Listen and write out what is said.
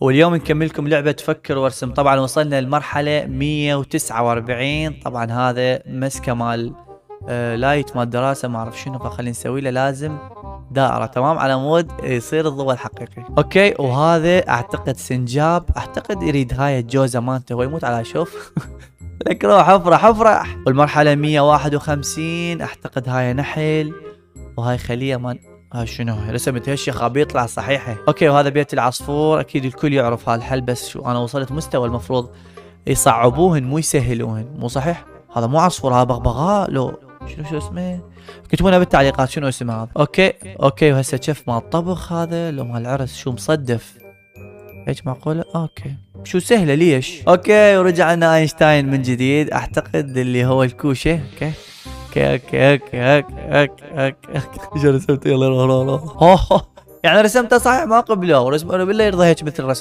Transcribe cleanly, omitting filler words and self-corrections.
واليوم نكمل لكم لعبة فكر وارسم. طبعا وصلنا للمرحلة 149. طبعا هذا مسكة مال لايت مال دراسة ما اعرف شنو، فخلينا نسوي له لازم دائرة تمام على مود يصير الضوء الحقيقي. اوكي، وهذا اعتقد سنجاب، اعتقد يريد هاي الجوزة مالته، هو يموت على شوف لك روح افرح افرح. والمرحلة 151 اعتقد هاي نحل، وهاي خلية من ها شنو رسمت هالشي خابي يطلع صحيحه. اوكي، وهذا بيت العصفور، اكيد الكل يعرف هالحل، بس شو انا وصلت مستوى المفروض يصعبوهن مو يسهلوهن، مو صحيح؟ هذا مو عصفور، هذا بغبغاء لو شو اسمه، كتبونا بالتعليقات شنو اسمه هذا. اوكي وهسه شف مال الطبخ هذا لو مال العرس، شو مصدف هيك معقوله؟ اوكي شو سهله ليش. اوكي ورجع لنا اينشتاين من جديد، اعتقد اللي هو الكوشه. اوكي اوكي شو رسمت؟ يلا روح يعني رسمته صحيح ما قبله، ورسم بالله يرضى هيك مثل رسم